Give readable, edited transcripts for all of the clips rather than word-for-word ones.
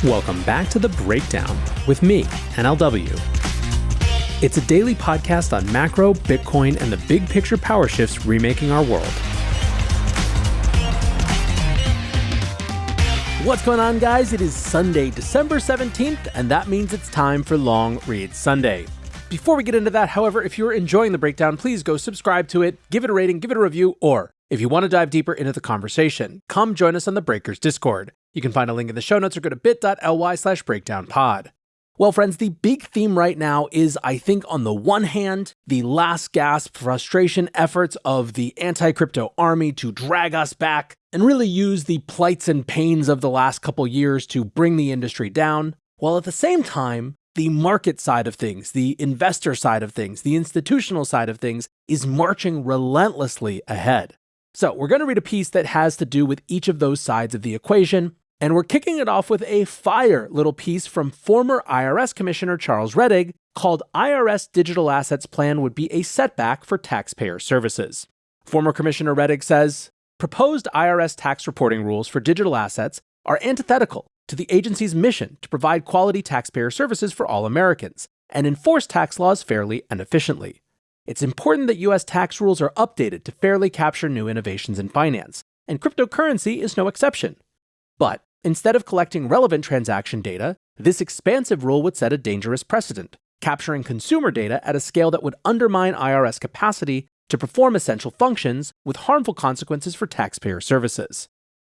Welcome back to The Breakdown with me, NLW. It's a daily podcast on macro, Bitcoin, and the big picture power shifts remaking our world. What's going on, guys? It is Sunday, December 17th, and that means it's time for Long Read Sunday. Before we get into that, however, if you're enjoying The Breakdown, please go subscribe to it, give it a rating, give it a review, or if you want to dive deeper into the conversation, come join us on the Breakers Discord. You can find a link in the show notes or go to bit.ly/breakdownpod. Well, friends, the big theme right now is, I think, on the one hand, the last gasp frustration efforts of the anti-crypto army to drag us back and really use the plights and pains of the last couple years to bring the industry down, while at the same time, the market side of things, the investor side of things, the institutional side of things is marching relentlessly ahead. So we're going to read a piece that has to do with each of those sides of the equation. And we're kicking it off with a fire little piece from former IRS Commissioner Charles Rettig called IRS Digital Assets Plan Would Be a Setback for Taxpayer Services. Former Commissioner Rettig says, proposed IRS tax reporting rules for digital assets are antithetical to the agency's mission to provide quality taxpayer services for all Americans and enforce tax laws fairly and efficiently. It's important that U.S. tax rules are updated to fairly capture new innovations in finance, and cryptocurrency is no exception. But instead of collecting relevant transaction data, this expansive rule would set a dangerous precedent, capturing consumer data at a scale that would undermine IRS capacity to perform essential functions with harmful consequences for taxpayer services.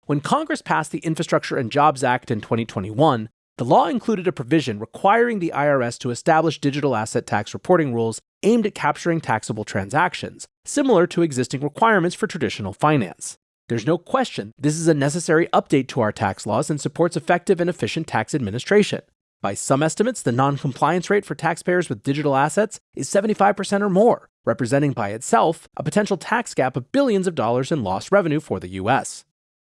When Congress passed the Infrastructure and Jobs Act in 2021, the law included a provision requiring the IRS to establish digital asset tax reporting rules aimed at capturing taxable transactions, similar to existing requirements for traditional finance. There's no question this is a necessary update to our tax laws and supports effective and efficient tax administration. By some estimates, the non-compliance rate for taxpayers with digital assets is 75% or more, representing by itself a potential tax gap of billions of dollars in lost revenue for the U.S.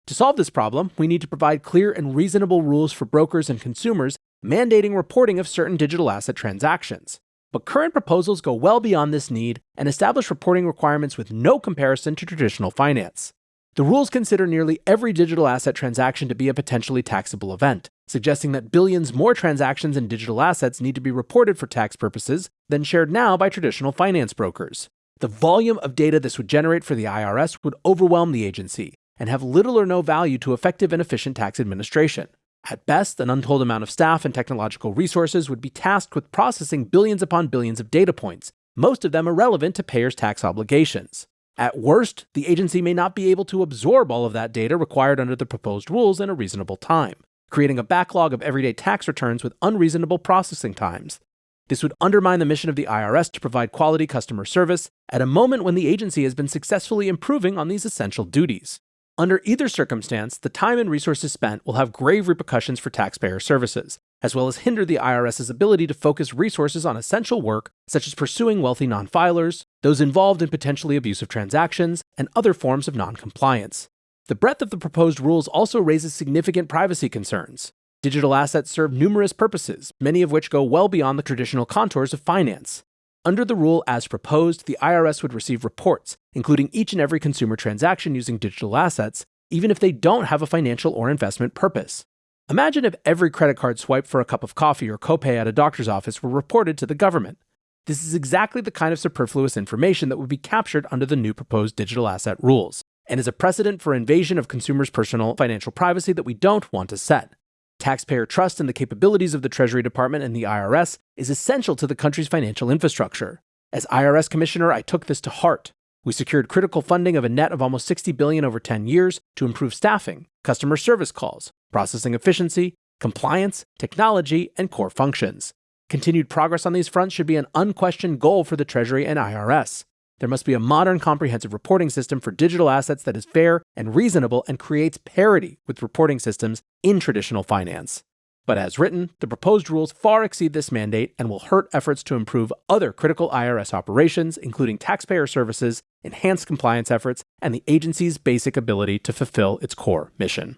To solve this problem, we need to provide clear and reasonable rules for brokers and consumers mandating reporting of certain digital asset transactions. But current proposals go well beyond this need and establish reporting requirements with no comparison to traditional finance. The rules consider nearly every digital asset transaction to be a potentially taxable event, suggesting that billions more transactions in digital assets need to be reported for tax purposes than shared now by traditional finance brokers. The volume of data this would generate for the IRS would overwhelm the agency and have little or no value to effective and efficient tax administration. At best, an untold amount of staff and technological resources would be tasked with processing billions upon billions of data points, most of them irrelevant to payers' tax obligations. At worst, the agency may not be able to absorb all of that data required under the proposed rules in a reasonable time, creating a backlog of everyday tax returns with unreasonable processing times. This would undermine the mission of the IRS to provide quality customer service at a moment when the agency has been successfully improving on these essential duties. Under either circumstance, the time and resources spent will have grave repercussions for taxpayer services, as well as hinder the IRS's ability to focus resources on essential work such as pursuing wealthy non-filers, those involved in potentially abusive transactions, and other forms of non-compliance. The breadth of the proposed rules also raises significant privacy concerns. Digital assets serve numerous purposes, many of which go well beyond the traditional contours of finance. Under the rule as proposed, the IRS would receive reports, including each and every consumer transaction using digital assets, even if they don't have a financial or investment purpose. Imagine if every credit card swipe for a cup of coffee or copay at a doctor's office were reported to the government. This is exactly the kind of superfluous information that would be captured under the new proposed digital asset rules, and is a precedent for invasion of consumers' personal financial privacy that we don't want to set. Taxpayer trust in the capabilities of the Treasury Department and the IRS is essential to the country's financial infrastructure. As IRS Commissioner, I took this to heart. We secured critical funding of a net of almost $60 billion over 10 years to improve staffing, customer service calls, processing efficiency, compliance, technology, and core functions. Continued progress on these fronts should be an unquestioned goal for the Treasury and IRS. There must be a modern, comprehensive reporting system for digital assets that is fair and reasonable and creates parity with reporting systems in traditional finance. But as written, the proposed rules far exceed this mandate and will hurt efforts to improve other critical IRS operations, including taxpayer services, enhanced compliance efforts, and the agency's basic ability to fulfill its core mission.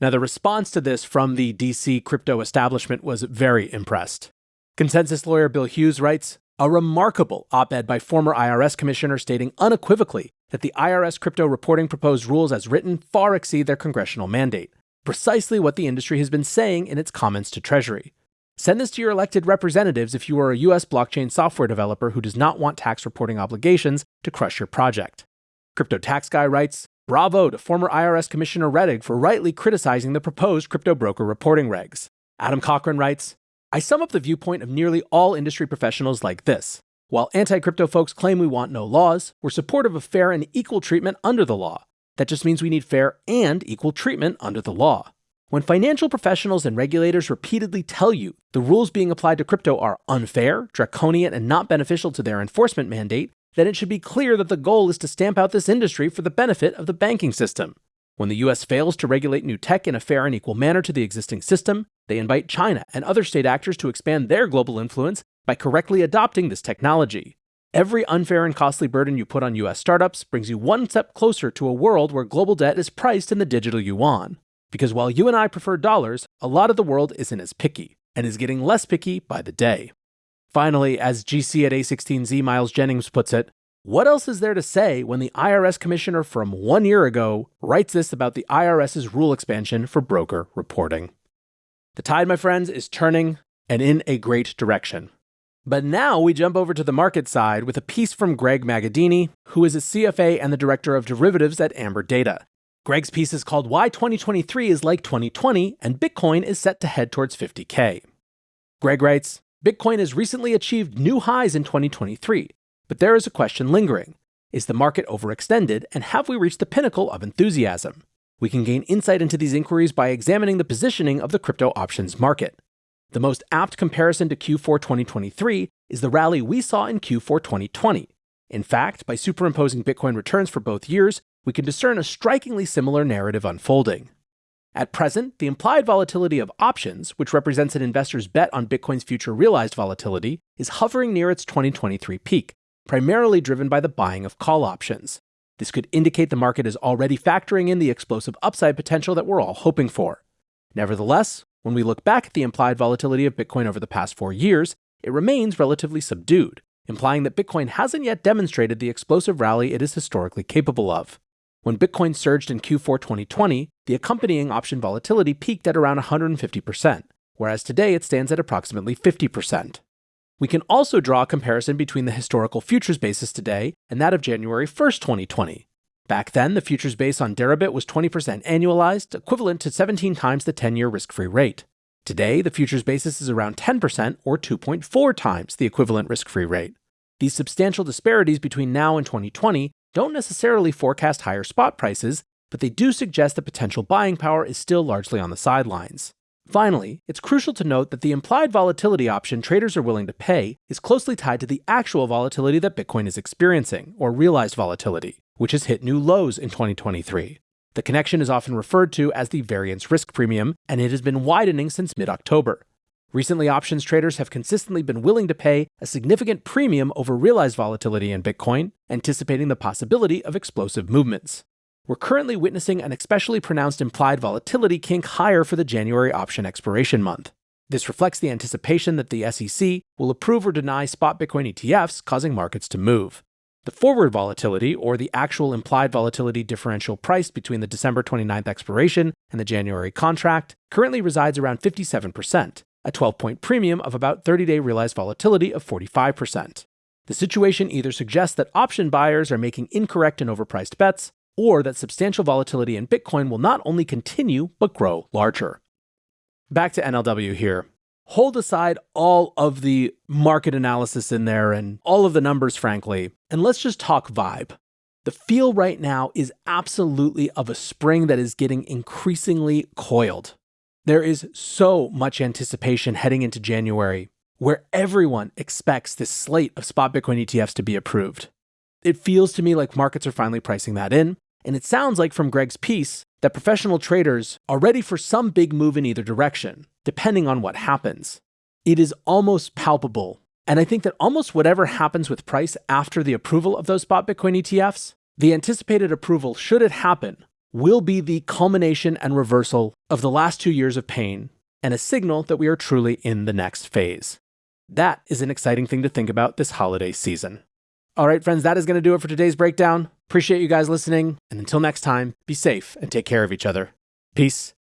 Now, the response to this from the DC crypto establishment was very impressed. Consensus lawyer Bill Hughes writes, a remarkable op-ed by former IRS Commissioner stating unequivocally that the IRS crypto reporting proposed rules as written far exceed their congressional mandate. precisely what the industry has been saying in its comments to Treasury. Send this to your elected representatives if you are a US blockchain software developer who does not want tax reporting obligations to crush your project. Crypto Tax Guy writes, bravo to former IRS Commissioner Rettig for rightly criticizing the proposed crypto broker reporting regs. Adam Cochran writes, I sum up the viewpoint of nearly all industry professionals like this. While anti-crypto folks claim we want no laws, we're supportive of fair and equal treatment under the law. That just means we need fair and equal treatment under the law. When financial professionals and regulators repeatedly tell you the rules being applied to crypto are unfair, draconian, and not beneficial to their enforcement mandate, then it should be clear that the goal is to stamp out this industry for the benefit of the banking system. When the US fails to regulate new tech in a fair and equal manner to the existing system, they invite China and other state actors to expand their global influence by correctly adopting this technology. Every unfair and costly burden you put on US startups brings you one step closer to a world where global debt is priced in the digital yuan. Because while you and I prefer dollars, a lot of the world isn't as picky, and is getting less picky by the day. Finally, as GC at A16Z Miles Jennings puts it, what else is there to say when the IRS commissioner from 1 year ago writes this about the IRS's rule expansion for broker reporting? The tide, my friends, is turning, and in a great direction. But now we jump over to the market side with a piece from Greg Magadini, who is a CFA and the director of derivatives at Amber Data. Greg's piece is called Why 2023 is Like 2020 and Bitcoin is Set to Head Towards 50K. Greg writes, Bitcoin has recently achieved new highs in 2023, but there is a question lingering. Is the market overextended, and have we reached the pinnacle of enthusiasm? We can gain insight into these inquiries by examining the positioning of the crypto options market. The most apt comparison to Q4 2023 is the rally we saw in Q4 2020. In fact, by superimposing Bitcoin returns for both years, we can discern a strikingly similar narrative unfolding. At present, the implied volatility of options, which represents an investor's bet on Bitcoin's future realized volatility, is hovering near its 2023 peak, primarily driven by the buying of call options. This could indicate the market is already factoring in the explosive upside potential that we're all hoping for. Nevertheless, when we look back at the implied volatility of Bitcoin over the past 4 years, it remains relatively subdued, implying that Bitcoin hasn't yet demonstrated the explosive rally it is historically capable of. When Bitcoin surged in Q4 2020, the accompanying option volatility peaked at around 150%, whereas today it stands at approximately 50%. We can also draw a comparison between the historical futures basis today and that of January 1st, 2020. Back then, the futures base on Deribit was 20% annualized, equivalent to 17 times the 10-year risk-free rate. Today, the futures basis is around 10% or 2.4 times the equivalent risk-free rate. These substantial disparities between now and 2020 don't necessarily forecast higher spot prices, but they do suggest that potential buying power is still largely on the sidelines. Finally, it's crucial to note that the implied volatility option traders are willing to pay is closely tied to the actual volatility that Bitcoin is experiencing, or realized volatility, which has hit new lows in 2023. The connection is often referred to as the variance risk premium, and it has been widening since mid-October. Recently, options traders have consistently been willing to pay a significant premium over realized volatility in Bitcoin, anticipating the possibility of explosive movements. We're currently witnessing an especially pronounced implied volatility kink higher for the January option expiration month. This reflects the anticipation that the SEC will approve or deny spot Bitcoin ETFs, causing markets to move. The forward volatility, or the actual implied volatility differential priced between the December 29th expiration and the January contract, currently resides around 57%. A 12-point premium of about 30-day realized volatility of 45%. The situation either suggests that option buyers are making incorrect and overpriced bets, or that substantial volatility in Bitcoin will not only continue, but grow larger. Back to NLW here. Hold aside all of the market analysis in there and all of the numbers, frankly, and let's just talk vibe. The feel right now is absolutely of a spring that is getting increasingly coiled. There is so much anticipation heading into January, where everyone expects this slate of spot Bitcoin ETFs to be approved. It feels to me like markets are finally pricing that in, and it sounds like from Greg's piece that professional traders are ready for some big move in either direction, depending on what happens. It is almost palpable, and I think that almost whatever happens with price after the approval of those spot Bitcoin ETFs, the anticipated approval, should it happen, will be the culmination and reversal of the last 2 years of pain and a signal that we are truly in the next phase. That is an exciting thing to think about this holiday season. All right, friends, that is going to do it for today's breakdown. Appreciate you guys listening, and until next time, be safe and take care of each other. Peace